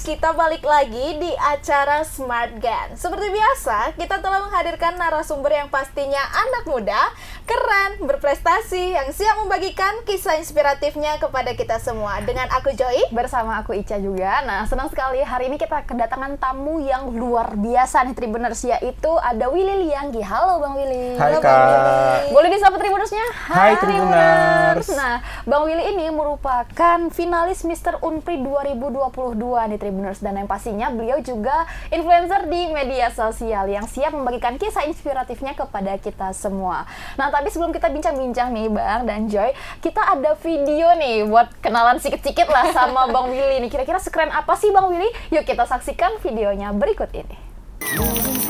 kita balik lagi di acara Smart Gen. Seperti biasa, kita telah menghadirkan narasumber yang pastinya anak muda, keren, berprestasi, yang siap membagikan kisah inspiratifnya kepada kita semua. Dengan aku Joy, bersama aku Ica juga. Nah, senang sekali hari ini kita kedatangan tamu yang luar biasa nih Tribuners, yaitu ada Willy Lianggi. Halo Bang Willy. Hai Halo, Kak. Bang Willy. Boleh disapa Tribunersnya? Hai Tribuners. Nah, Bang Willy ini merupakan finalis Mr. Unpri 2022 nih Tribuners, dan yang pastinya beliau juga influencer di media sosial yang siap membagikan kisah inspiratifnya kepada kita semua. Nah, tapi sebelum kita bincang-bincang nih Bang dan Joy, kita ada video nih buat kenalan sedikit-sedikit lah sama Bang Willy nih. Kira-kira sekeren apa sih Bang Willy? Yuk kita saksikan videonya berikut ini.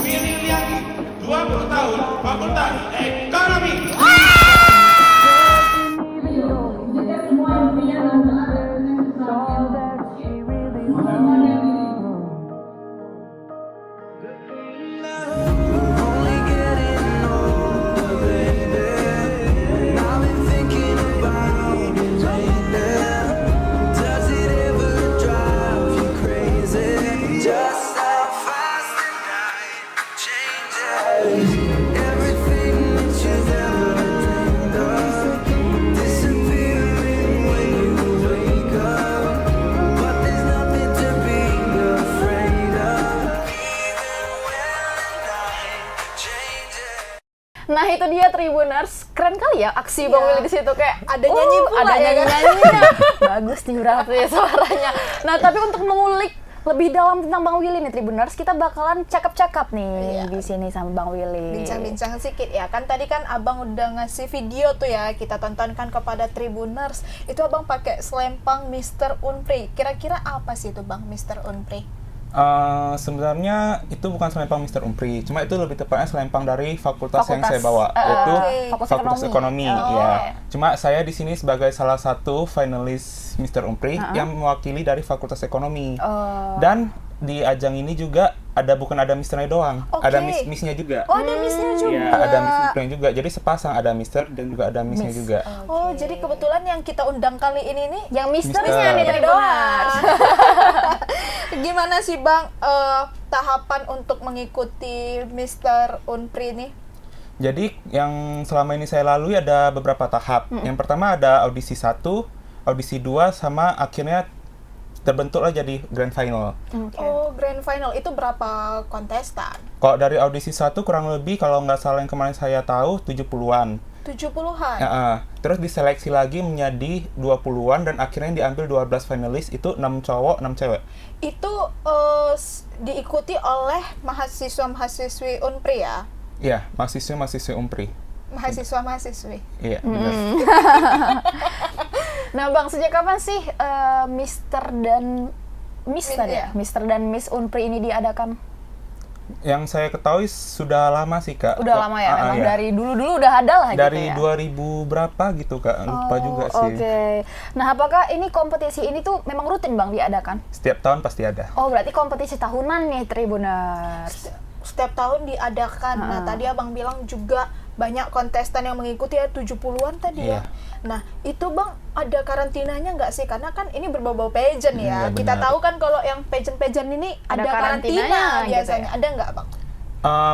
Willy Lianggi, 20 tahun, Fakultas Ekonomi. Nah, itu dia Tribuners, keren kali ya aksi Bang Willy di situ, kayak ada nyanyi pula ada ya, nyanyi-nyanyinya. Bagus nih berarti ya suaranya. Nah, tapi untuk mengulik lebih dalam tentang Bang Willy nih Tribuners, kita bakalan cakap-cakap nih di sini sama Bang Willy. bincang-bincang sedikit ya. Kan tadi kan Abang udah ngasih video tuh ya, kita tontonkan kepada Tribuners. Itu Abang pakai selempang Mr. Unpri. Kira-kira apa sih itu Bang Mr. Unpri? Sebenarnya itu bukan selempang Mr. Unpri, cuma itu lebih tepatnya selempang dari fakultas yang saya bawa, yaitu Fakultas Ekonomi. Ya. Cuma saya di sini sebagai salah satu finalis Mr. Unpri yang mewakili dari Fakultas Ekonomi. Dan di ajang ini juga bukan ada Mister-nya doang, ada Miss-nya juga. Oh, ada Miss-nya juga. Ya, ada Miss-nya juga. Jadi sepasang ada Mister dan juga ada Miss-nya juga. Oh, jadi kebetulan yang kita undang kali ini nih Yang Mister-nya nih Tribuners. Gimana sih Bang tahapan untuk mengikuti Mr. Unpri ini? Jadi yang selama ini saya lalui ada beberapa tahap. Yang pertama ada audisi 1, audisi 2, sama akhirnya terbentuklah jadi grand final. Oh, grand final itu berapa kontestan? Kalau dari audisi 1 kurang lebih kalau nggak salah yang kemarin saya tahu 70-an. 70-an? Terus diseleksi lagi menjadi 20-an dan akhirnya yang diambil 12 finalis itu 6 cowok, 6 cewek. Itu diikuti oleh mahasiswa-mahasiswi Unpri ya? Iya, mahasiswa-mahasiswi Unpri. Mahasiswa-mahasiswi? Iya, benar. Nah Bang, sejak kapan sih Mister dan Miss tadi ya? Mister dan Miss Unpri ini diadakan? Yang saya ketahui sudah lama sih Kak. Udah lama ya, memang iya. dari dulu-dulu udah ada lah dari gitu ya? Dari 2000 berapa gitu Kak, lupa juga sih. Oke. Nah, apakah ini kompetisi ini tuh memang rutin Bang diadakan? Setiap tahun pasti ada. Oh, berarti kompetisi tahunan nih Tribuners. Setiap tahun diadakan. Nah, tadi Abang bilang juga banyak kontestan yang mengikuti ya, 70-an tadi ya. Nah, itu Bang ada karantinanya nggak sih? Karena kan ini berbau-bau pageant ya. Kita tahu kan kalau yang pageant-pageant ini ada karantina biasanya. Gitu ya? Ada nggak Bang?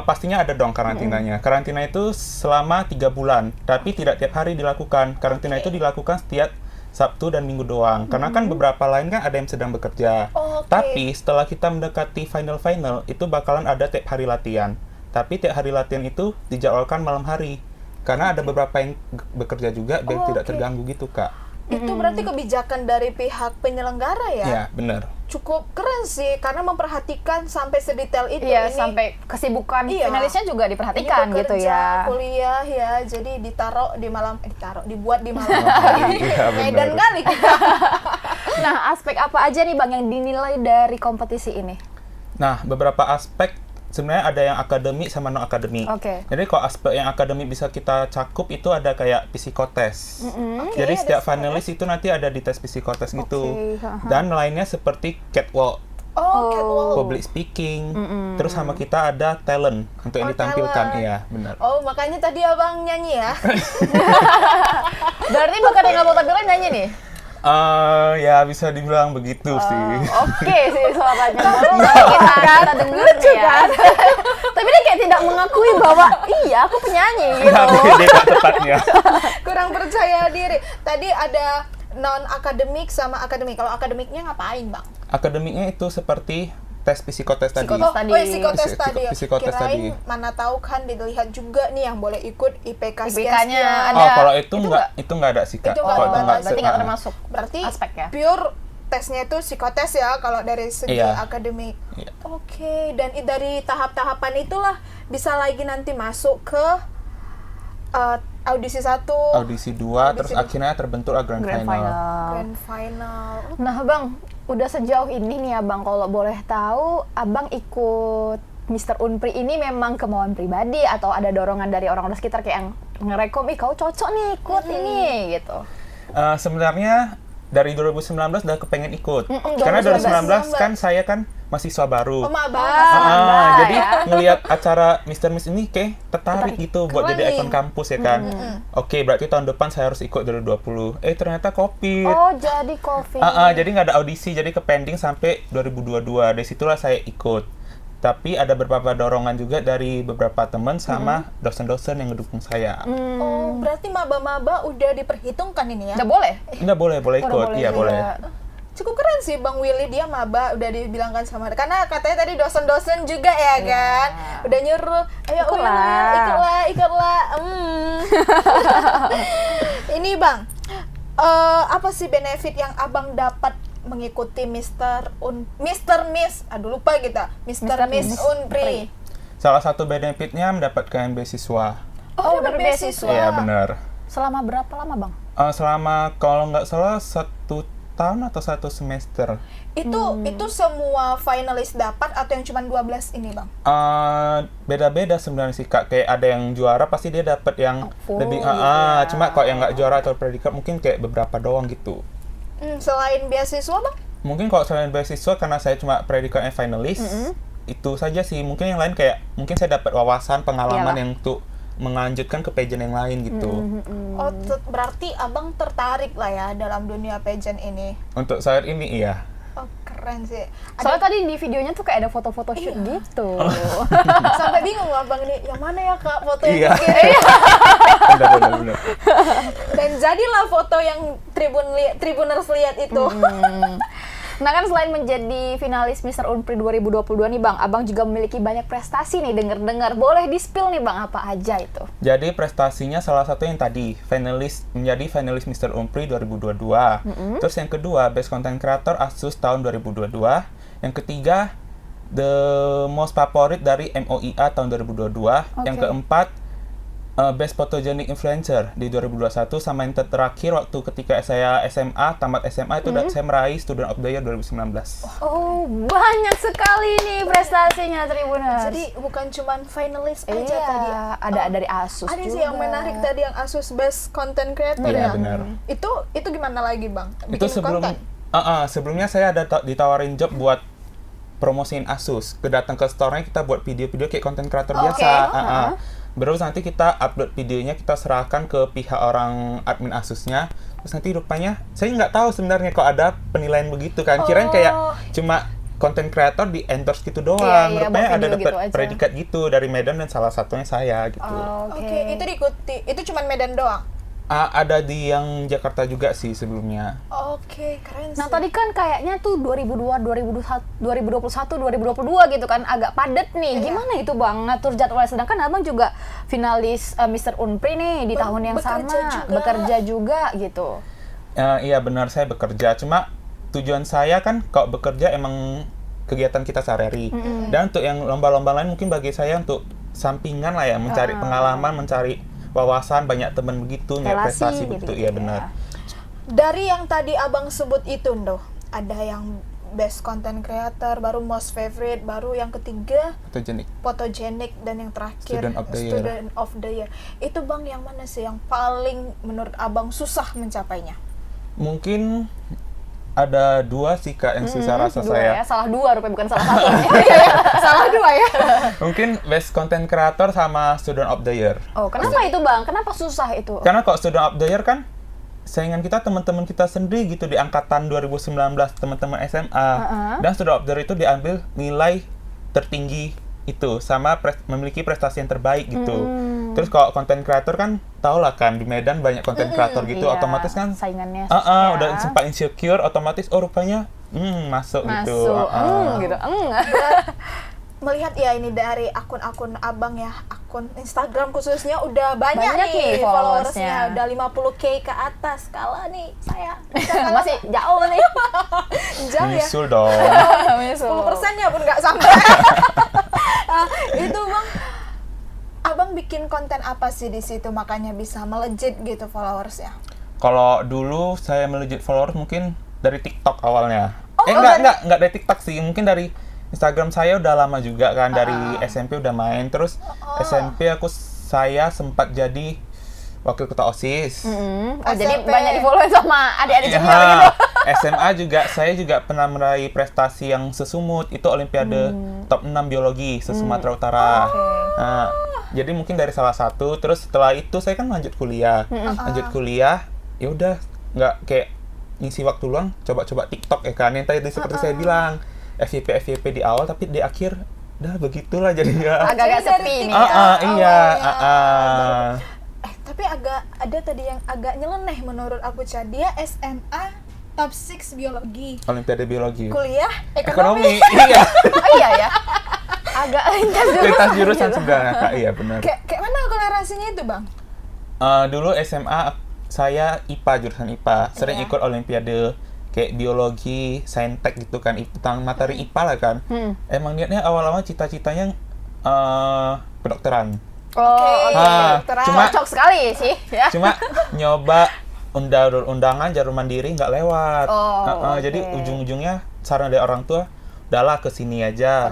Pastinya ada dong karantinanya. Karantina itu selama 3 bulan, tapi tidak tiap hari dilakukan. Karantina itu dilakukan setiap Sabtu dan Minggu doang. Karena kan beberapa lain kan ada yang sedang bekerja. Tapi setelah kita mendekati final-final, itu bakalan ada tiap hari latihan. Tapi tiap hari latihan itu dijadwalkan malam hari. Karena ada beberapa yang bekerja juga biar tidak terganggu gitu, Kak. Itu berarti kebijakan dari pihak penyelenggara ya? Iya, benar. Cukup keren sih, karena memperhatikan sampai sedetail itu. Iya, ini sampai kesibukan finalisnya juga diperhatikan ini gitu bekerja, ya. kuliah ya, jadi dibuat di malam hari. Iya, Medan benar. kali kita. Nah, aspek apa aja nih Bang yang dinilai dari kompetisi ini? Nah, beberapa aspek sebenarnya ada yang akademik sama non akademik. Oke. Jadi kalau aspek yang akademik bisa kita cakup itu ada kayak psikotes. Jadi setiap finalis itu nanti ada di tes psikotes gitu. Dan lainnya seperti catwalk, Catwalk. public speaking. Terus sama kita ada talent untuk yang ditampilkan. talent. Iya, benar. Oh, makanya tadi Abang nyanyi ya? Berarti bukan yang nggak mau tampilan nyanyi nih? Ya bisa dibilang begitu sih. Oke sih suaranya. Kita denger nih ya. Tapi dia kayak tidak mengakui bahwa iya aku penyanyi gitu. Nah, beda tepatnya. Kurang percaya diri. Tadi ada non akademik sama akademik. Kalau akademiknya ngapain, Bang? Akademiknya itu seperti tes psikotes tadi. Psikotes tadi. Psikotes tadi. Psikotes Kirain tadi. mana tahu kan dilihat juga nih yang boleh ikut IPK IPK-nya sekian. ada. Oh, kalau itu nggak? nggak ada sih, Kak. Itu nggak Kalau ada, Berarti nggak se- termasuk Berarti aspek ya. pure tesnya itu psikotes ya kalau dari segi Iya. akademik. Iya. Oke, dan dari tahap-tahapan itulah bisa lagi nanti masuk ke audisi 1, Audisi 2, terus akhirnya terbentuk grand Grand final. final. grand final. Nah, Bang, udah sejauh ini nih Abang, kalau boleh tahu, Abang ikut Mr. Unpri ini memang kemauan pribadi atau ada dorongan dari orang-orang sekitar kayak yang ngerekom, ih kau cocok nih ikut ini gitu. Sebenarnya dari 2019 udah kepengen ikut. Mm-mm, Karena 2019 2019 kan saya kan mahasiswa baru. Oh, maba. Jadi ya. ngelihat acara Mr. Miss ini kayak tertarik gitu buat Keren jadi nih. ikon kampus ya kan. Oke, berarti tahun depan saya harus ikut 2020. Ternyata COVID. Oh, jadi COVID. Jadi nggak ada audisi, jadi ke pending sampai 2022. Dari situlah saya ikut. Tapi ada beberapa dorongan juga dari beberapa teman sama dosen-dosen yang ngedukung saya. Oh, berarti maba-maba udah diperhitungkan ini ya? Udah boleh? Nggak boleh Udah ikut. Iya, boleh. Cukup keren sih Bang Willy, dia maba udah dibilangkan sama, karena katanya tadi dosen-dosen juga ya kan, udah nyuruh ayo ikutlah. Ini Bang, apa sih benefit yang Abang dapat mengikuti Miss, lupa kita, Mr. Miss Unpri. Salah satu benefitnya mendapatkan beasiswa. Oh, dapat dapat beasiswa. Iya, benar. Selama berapa lama, Bang? Selama kalau nggak salah 1 tahun atau 1 semester. Itu semua finalis dapat atau yang cuma 12 ini Bang? Beda-beda sebenarnya sih Kak. Kayak ada yang juara pasti dia dapat yang Full lebih. gitu ya. Cuma kalau yang nggak juara atau predikat mungkin kayak beberapa doang gitu. Selain beasiswa Bang? Mungkin kalau selain beasiswa karena saya cuma predikatnya finalis, itu saja sih. Mungkin yang lain kayak mungkin saya dapat wawasan, pengalaman Iyalah. yang untuk melanjutkan ke pageant yang lain gitu. Oh, berarti Abang tertarik lah ya dalam dunia pageant ini. Untuk saat ini iya. Oh, keren sih. Soalnya tadi di videonya tuh kayak ada foto-foto shoot gitu. Sampai bingung loh Abang ini, yang mana ya Kak foto yang Iya. dikirim? Benar. Dan jadilah foto yang Tribuners lihat itu. Nah kan selain menjadi finalis Mr. Unpri 2022 nih Bang, Abang juga memiliki banyak prestasi nih, denger-dengar. Boleh di-spill nih Bang, apa aja itu? Jadi prestasinya salah satu yang tadi menjadi finalis Mr. Unpri 2022. Terus yang kedua Best Content Creator ASUS tahun 2022. Yang ketiga The Most Favorite dari MOIA tahun 2022. Yang keempat Best Photogenic Influencer di 2021. Sama yang terakhir waktu ketika saya SMA, tamat SMA itu saya meraih Student of the Year 2019. Oh, banyak sekali nih prestasinya Tribuners. Jadi bukan cuma finalis aja iya, tadi. ada dari ASUS Ada juga. sih yang menarik tadi, yang ASUS Best Content Creator Iya, ya. benar. Itu gimana lagi Bang? Itu sebelumnya saya ada ditawarin job buat promosiin ASUS, datang ke store-nya kita buat video-video kayak content creator biasa. Baru nanti kita upload videonya, kita serahkan ke pihak orang admin ASUS-nya. Terus nanti rupanya saya nggak tahu sebenarnya kok ada penilaian begitu kan. Kirain kayak cuma content creator di endorse gitu doang. Iya, Rupanya buat ada video dapat gitu aja. predikat gitu dari Medan dan salah satunya saya gitu. Oke, itu diikuti. Itu cuma Medan doang. Ada di yang Jakarta juga sih sebelumnya. Oke, keren sih. Nah tadi kan kayaknya tuh 2021, 2022 gitu kan agak padat nih. Gimana itu Bang ngatur jadwalnya? Sedangkan Abang juga finalis Mr. Unpri nih di tahun yang bekerja juga gitu. Iya benar, saya bekerja. Cuma tujuan saya kan kalau bekerja emang kegiatan kita sehari-hari. Dan untuk yang lomba-lomba lain mungkin bagi saya untuk sampingan lah ya, mencari pengalaman, mencari wawasan, banyak teman begitu, nyari prestasi begitu. Iya benar. Dari yang tadi Abang sebut itu Ndoh, ada yang Best Content Creator, baru Most Favorite, baru yang ketiga Photogenic, dan yang terakhir Student of the Year. Itu Bang yang mana sih yang paling menurut Abang susah mencapainya? Mungkin ada 2 sih Kak yang susah rasa saya. Ya, salah 2 rupanya bukan salah 1. Salah 2 ya? Mungkin Best Content Creator sama Student of the Year. Oh, kenapa itu Bang? Kenapa susah itu? Karena kalau Student of the Year kan saingan kita teman-teman kita sendiri gitu di angkatan 2019, teman-teman SMA. Dan student of the year itu diambil nilai tertinggi itu sama memiliki prestasi yang terbaik gitu. Terus kalau konten kreator kan tau lah kan di Medan banyak konten kreator gitu, Iya, otomatis kan saingannya udah sempat insecure, otomatis rupanya masuk gitu. gitu. Melihat ya ini dari akun-akun abang ya, akun Instagram khususnya udah banyak nih followersnya. udah 50k ke atas. Kalau nih saya Masih jauh nih. jauh ya, Nyusul dong. 10%-nya pun nggak sampai. Itu bang, abang bikin konten apa sih di situ makanya bisa melejit gitu followersnya? Kalau dulu saya melejit followers mungkin dari TikTok awalnya. Oh, Enggak dari TikTok sih, mungkin dari Instagram saya udah lama juga kan, dari SMP udah main. Terus SMP saya sempat jadi wakil ketua OSIS. Jadi banyak di-follow sama adik-adik junior Ya, gitu. SMA juga saya juga pernah meraih prestasi yang sesumut, itu Olimpiade top 6 biologi se-Sumatera Utara. Nah, jadi mungkin dari salah satu. Terus setelah itu saya kan lanjut kuliah. Ya udah nggak kayak ngisi waktu luang coba-coba TikTok ya kan, yang tadi seperti saya bilang FYP di awal, tapi di akhir udah begitulah jadinya. Agak-agak sepi nih. Tapi ada tadi yang agak nyeleneh menurut aku, Ca. Dia SMA top 6 biologi, Olimpiade biologi. kuliah ekonomi. Iya. Oh iya ya. Agak Lintas jurusan sebenarnya Kak, iya benar. Kayak mana kolerasinya itu, Bang? Dulu SMA saya IPA, jurusan IPA, sering ikut Olimpiade kayak biologi, saintek gitu kan, tentang materi IPA lah kan. Emang niatnya awal-awal cita-citanya kedokteran. Cocok sekali sih ya. Cuma nyoba undangan jalur mandiri nggak lewat. Jadi ujung-ujungnya saran dari orang tua, udahlah ke sini aja.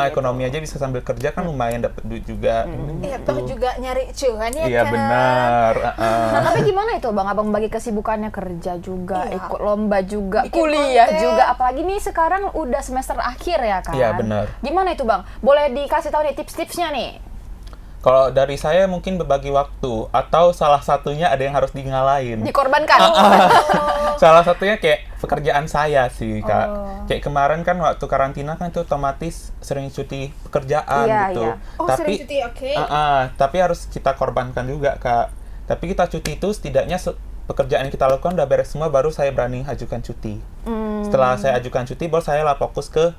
Ekonomi aja bisa sambil kerja kan lumayan dapat duit juga. Iya, toh juga nyari cuan ya Iya kan. benar. Nah, tapi gimana itu Bang? Abang bagi kesibukannya, kerja juga, Iya. ikut lomba juga, Bikin kuliah konten. juga. Apalagi nih sekarang udah semester akhir ya kan? Iya, benar. Gimana itu Bang? Boleh dikasih tahu nih tips-tipsnya nih? Kalau dari saya mungkin berbagi waktu, atau salah satunya ada yang harus ngalahin. Dikorbankan? Salah satunya kayak pekerjaan saya sih Kak. Kayak kemarin kan waktu karantina kan itu otomatis sering cuti pekerjaan gitu. Iya. Sering cuti, oke. Tapi harus kita korbankan juga Kak. Tapi kita cuti itu setidaknya pekerjaan yang kita lakukan udah beres semua, baru saya berani ajukan cuti. Setelah saya ajukan cuti, baru saya lah fokus ke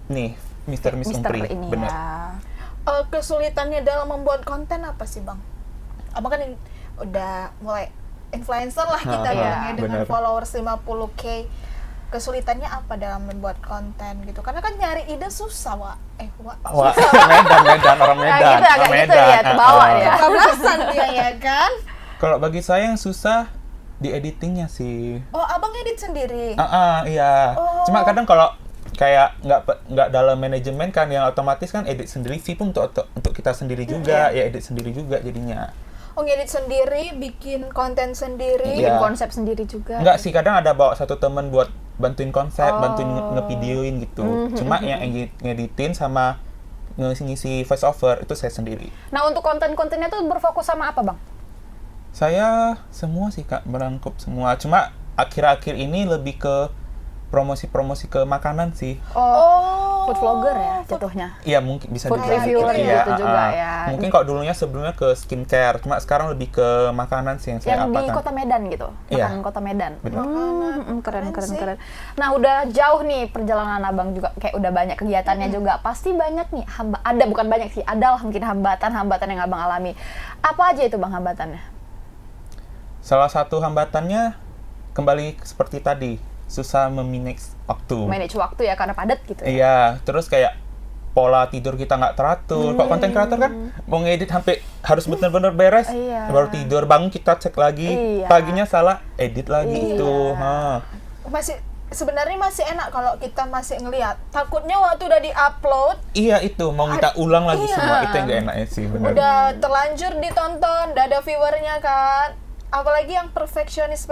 nih Mr. Miss Umpri. ini Bener. ya. Kesulitannya dalam membuat konten apa sih, Bang? Abang kan udah mulai influencer lah kita bilangnya, dengan bener. followers 50k. Kesulitannya apa dalam membuat konten gitu? Karena kan nyari ide susah, Wak. Wah, Medan, orang Medan. Nah, gitu, agak gitu ya, kebawa ya. Kebablasan dia ya kan? Kalau bagi saya yang susah di editingnya sih. Oh, Abang edit sendiri? Iya. Cuma kadang kalau kayak nggak dalam manajemen kan, yang otomatis kan edit sendiri sih pun untuk kita sendiri juga, ya edit sendiri juga jadinya. Oh, ngedit sendiri, bikin konten sendiri. Bikin Iya. konsep sendiri juga. Enggak sih, kadang ada bawa satu temen buat bantuin konsep, bantuin ngevideoin gitu. Cuma yang ngeditin sama ngisi voice over itu saya sendiri. Nah, untuk konten-kontennya tuh berfokus sama apa Bang? Saya semua sih Kak, merangkup semua. Cuma akhir-akhir ini lebih ke promosi-promosi ke makanan sih. Food vlogger ya jatuhnya. Iya, mungkin bisa Food dibilang reviewer Iya, gitu juga ya. Mungkin kalau sebelumnya ke skincare, cuma sekarang lebih ke makanan sih yang saya Yang di apakan. Kota Medan gitu. Iya. Makanan Kota Medan. Benar. Keren. Nah, udah jauh nih perjalanan Abang juga, kayak udah banyak kegiatannya juga. Pasti banyak nih bukan banyak sih, adalah mungkin hambatan yang Abang alami. Apa aja itu Bang hambatannya? Salah satu hambatannya kembali seperti tadi, susah memanage waktu. Manage waktu ya, karena padat gitu ya. Iya, terus kayak pola tidur kita nggak teratur. Kok konten kreator kan mau ngedit sampai harus benar-benar beres, Iya. baru tidur, bangun kita cek lagi, Iya. paginya salah, edit lagi itu. Sebenarnya masih enak kalau kita masih ngelihat. Takutnya waktu udah di-upload, Iya itu, mau kita ulang lagi Iya. semua, itu yang nggak enaknya sih, benar. udah terlanjur ditonton, udah ada viewernya kan. Apalagi yang perfeksionis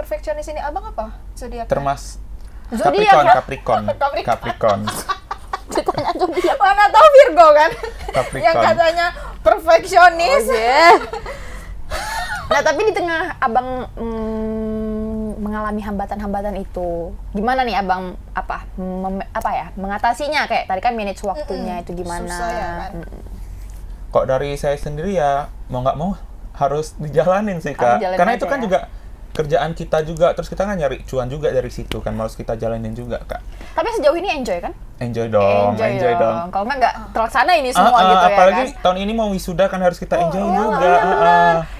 ini, Abang apa? Zodiak. Zodiak ya? Capricorn. Ditanya zodiak. Mana tahu Virgo kan? Capricorn. Yang katanya perfeksionis. Nah, tapi di tengah Abang mengalami hambatan-hambatan itu, gimana nih abang mengatasinya? Kayak tadi kan manage waktunya itu gimana? Susah ya kan? Kok dari saya sendiri ya mau nggak mau harus dijalanin sih Harus Kak. jalanin Karena aja itu kan ya. juga kerjaan kita juga, terus kita kan nyari cuan juga dari situ kan, harus kita jalanin juga Kak. Tapi sejauh ini enjoy kan? Enjoy dong. Kalau nggak terlaksana ini semua gitu ya apalagi kan? tahun ini mau wisuda kan harus kita enjoy juga.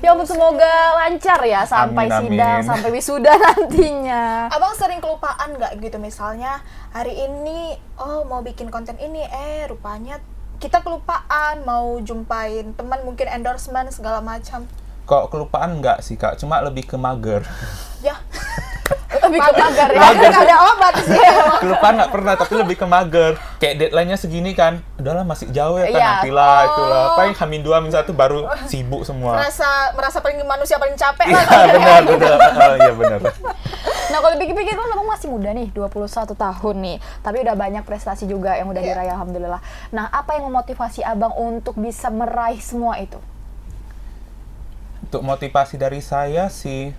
Ya ampun, semoga lancar ya sampai Amin, sidang, amin. sampai wisuda nantinya. Abang sering kelupaan nggak gitu, misalnya hari ini mau bikin konten ini, rupanya kita kelupaan mau jumpain teman, mungkin endorsement segala macam. Kok kelupaan enggak sih Kak, cuma lebih ke mager. Ya, Lebih ke mager ya. mager nggak ada obat sih. Kelupaan nggak pernah, tapi lebih ke mager. Kayak deadline-nya segini kan, udahlah masih jauh ya kan, Iya. nantilah itulah. Paling Hamin 2, Hamin 1 baru sibuk semua. merasa paling manusia paling capek Iya lah. benar. Iya benar. Nah, kalau dipikir-pikir kan abang masih muda nih, 21 tahun nih. Tapi udah banyak prestasi juga yang udah Iya. diraih, alhamdulillah. Nah, apa yang memotivasi abang untuk bisa meraih semua itu? Untuk motivasi dari saya sih,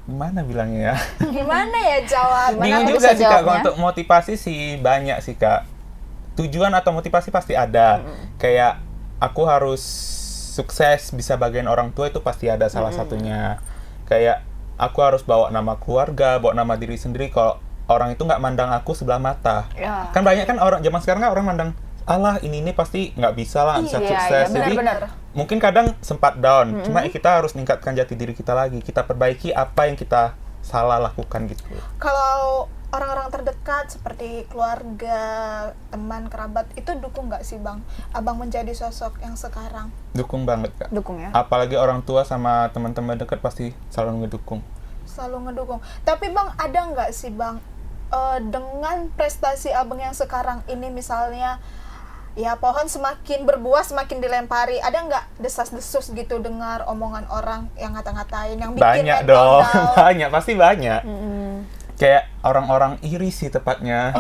gimana bilangnya ya? Gimana ya jawab? Gimana Bingung tuh juga bisa sih Kak, kalau jawabnya? untuk motivasi sih banyak sih Kak. Tujuan atau motivasi pasti ada. Kayak aku harus sukses, bisa bagian orang tua itu pasti ada salah satunya. Kayak aku harus bawa nama keluarga, bawa nama diri sendiri. Kalau orang itu nggak mandang aku sebelah mata. Ya. Kan banyak kan orang zaman sekarang kan orang mandang, alah ini pasti nggak bisa lah, nggak bisa Iya, sukses. iya, Jadi benar-benar. mungkin kadang sempat down. Cuma kita harus meningkatkan jati diri kita lagi. Kita perbaiki apa yang kita salah lakukan gitu. Kalau orang-orang terdekat seperti keluarga, teman, kerabat itu dukung nggak sih Bang? Abang menjadi sosok yang sekarang. Dukung banget Kak. Dukung ya. Apalagi orang tua sama teman-teman dekat pasti selalu ngedukung. Selalu ngedukung. Tapi Bang, ada nggak sih Bang, dengan prestasi Abang yang sekarang ini, misalnya ya pohon semakin berbuah semakin dilempari, ada nggak desas-desus gitu dengar omongan orang yang ngata-ngatain, yang bikin Banyak mental dong, down? banyak, pasti banyak. Kayak orang-orang iri sih tepatnya.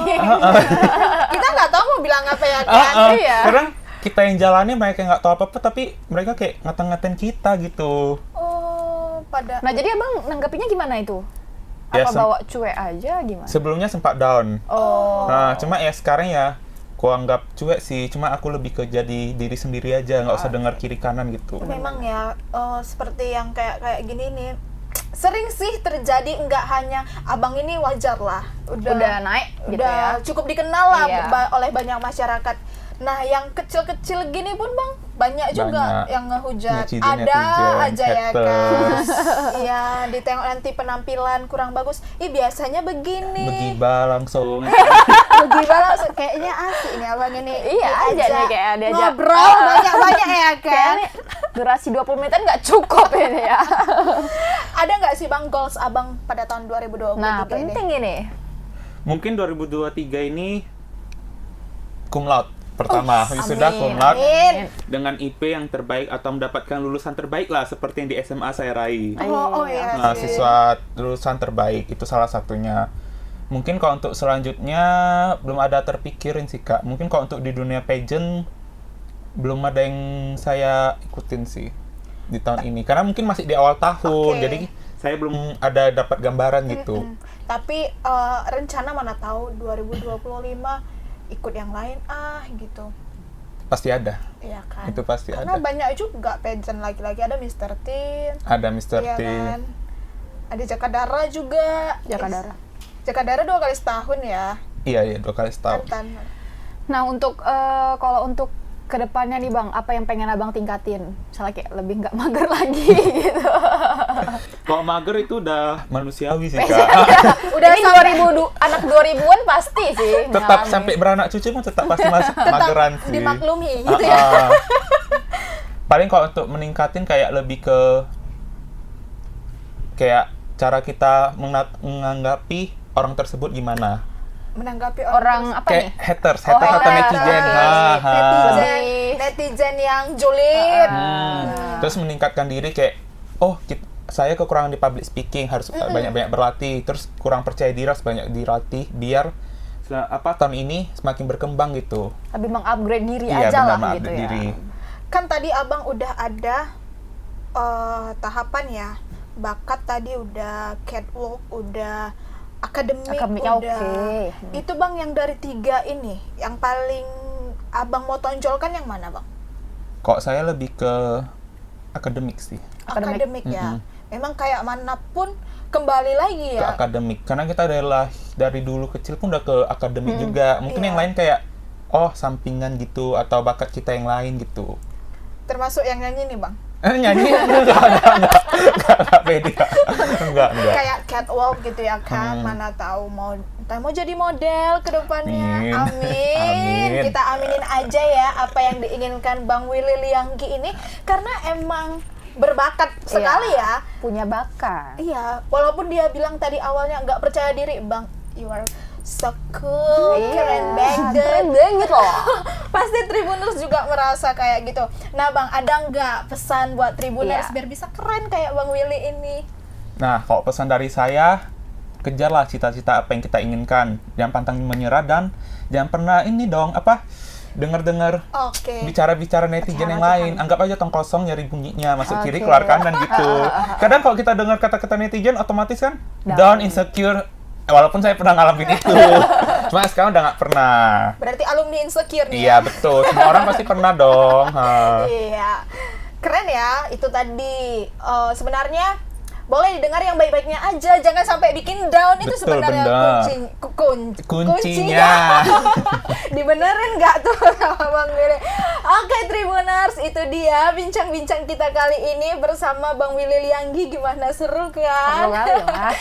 Kita nggak tahu mau bilang apa ya kan? Iya. Kadang kita yang jalani mereka nggak tahu apa-apa, tapi mereka kayak ngata-ngatain kita gitu. Oh, pada Nah, jadi abang nanggapinnya gimana itu? Ya, Apa bawa cuek aja gimana? Sebelumnya sempat down. Oh. Nah, cuma ya sekarang ya, aku anggap cuek sih. Cuma aku lebih ke jadi diri sendiri aja, nggak usah dengar kiri kanan gitu. memang ya, seperti yang kayak gini nih, sering sih terjadi, nggak hanya Abang ini, wajar lah. Udah naik gitu udah ya. cukup dikenal lah Iya. oleh banyak masyarakat. Nah, yang kecil-kecil gini pun Bang, banyak juga Banyak. yang ngehujat. Netizen, Ada aja ya kan. haters. Iya, ditengok nanti penampilan kurang bagus. Biasanya begini. Begibah langsung. Gimana? Kayaknya asik ini Abang ini. Iya, aja nih kayak diajak ngobrol banyak-banyak ya kan. Kayaknya durasi 20 menitan nggak cukup ini ya. Ada nggak sih Bang goals Abang pada tahun 2023 Nah, ini? penting ini. Mungkin 2023 ini cum laude pertama, wisuda amin, cum laude Amin. dengan IP yang terbaik atau mendapatkan lulusan terbaik lah, seperti yang di SMA saya raih. Oh iya Nah, sih. siswa lulusan terbaik itu salah satunya. Mungkin kalau untuk selanjutnya belum ada terpikirin sih Kak. Mungkin kalau untuk di dunia pageant belum ada yang saya ikutin sih di tahun ini. Karena mungkin masih di awal tahun, Oke. jadi saya belum ada dapat gambaran gitu. Tapi rencana mana tahu 2025 ikut yang lain gitu. Pasti ada. Iya kan? Itu pasti Karena ada. banyak juga pageant lagi-lagi, ada Mr. Teen, Ada Mr. iya T. kan? Ada Jakadara juga. Jakadara. Jakadara 2 kali setahun ya. Iya, 2 kali setahun. Mantan. Nah, untuk kalau untuk kedepannya nih Bang, apa yang pengen Abang tingkatin? Misalnya kayak lebih nggak mager lagi gitu. Kalau mager itu udah manusiawi sih Kak. Udah Ini 2000 anak 2000-an pasti sih. Tetap mengalami. sampai beranak cucu pun tetap pasti masuk mageran sih. dimaklumi gitu ya. Paling kalau untuk meningkatin kayak lebih ke kayak cara kita menanggapi orang tersebut gimana. Menanggapi Orang apa Kayak nih? haters Oh, atau haters. netizen. Netizen yang julid. Terus meningkatkan diri kayak, oh saya kekurangan di public speaking, harus banyak-banyak berlatih. Terus kurang percaya diri, harus banyak dilatih biar tahun ini semakin berkembang gitu. Lebih mengupgrade diri Iya, aja benar, lah gitu mengupgrade ya. diri. Kan tadi Abang udah ada tahapan ya, bakat tadi udah, catwalk udah, akademik Akademiknya udah. oke. Itu Bang yang dari 3 ini, yang paling Abang mau tonjolkan yang mana Bang? Kok saya lebih ke akademik sih. Akademik ya. Memang kayak manapun kembali lagi Ke ya. akademik. Karena kita dari dulu kecil pun udah ke akademik juga. Mungkin yang lain kayak, sampingan gitu, atau bakat kita yang lain gitu. Termasuk yang nyanyi nih Bang. Nyanyi? Enggak pede. Enggak. Kayak catwalk gitu ya kan, mana tahu mau jadi model ke depannya. Amin. Amin. Amin. Kita aminin aja ya apa yang diinginkan Bang Willy Lianggi ini, karena emang berbakat sekali ya. Punya bakat. Iya, walaupun dia bilang tadi awalnya nggak percaya diri, Bang, you are so cool, keren banget. Keren banget loh. Pasti Tribuners juga merasa kayak gitu. Nah Bang, ada nggak pesan buat Tribuners Iya. biar bisa keren kayak Bang Willy ini? Nah, kalau pesan dari saya, kejarlah cita-cita apa yang kita inginkan. Jangan pantang menyerah dan jangan pernah dengar-dengar Oke. bicara-bicara netizen yang lain. Anggap aja tong kosong nyari bunyinya, masuk kiri, Oke. keluar kanan gitu. Kadang kalau kita dengar kata-kata netizen, otomatis kan down, insecure. Walaupun saya pernah ngalamin itu. Cuma sekarang udah nggak pernah. Berarti alumni insecure nih. Iya, betul. Semua orang pasti pernah dong. Ha. Iya. Keren ya, itu tadi. Sebenarnya boleh didengar yang baik-baiknya aja, jangan sampai bikin down. Itu Betul, sebenarnya benar. Kuncinya. kuncinya. Dibenerin nggak tuh sama Bang Willy? Oke Tribuners, itu dia bincang-bincang kita kali ini bersama Bang Willy Lianggi. Gimana, seru kan? Seru kali lah.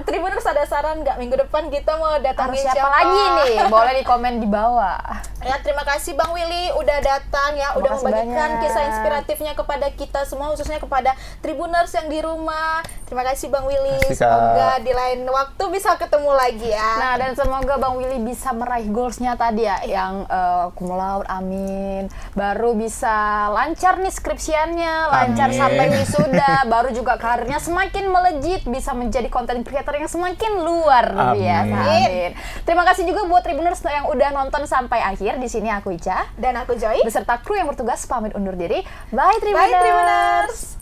Tribuners ada saran nggak minggu depan kita mau Harus datangin siapa lagi nih? Boleh di komen di bawah. Ya, terima kasih Bang Willy udah datang ya, udah Makasih membagikan banyak. kisah inspiratifnya kepada kita semua, khususnya kepada Tribuners yang di rumah. Terima kasih Bang Willy. Terima kasih, Kak. Semoga di lain waktu bisa ketemu lagi ya. Nah, dan semoga Bang Willy bisa meraih goals-nya tadi ya, yang cum laude, amin. Baru bisa lancar nih skripsiannya, lancar Amin. sampai wisuda, baru juga karirnya semakin melejit, bisa menjadi content creator yang semakin luar Amin. biasa. Amin. Terima kasih juga buat Tribuners yang udah nonton sampai akhir. Di sini aku Ica Dan aku Joy. beserta kru yang bertugas pamit undur diri. Bye Tribuners. Bye Tribuners.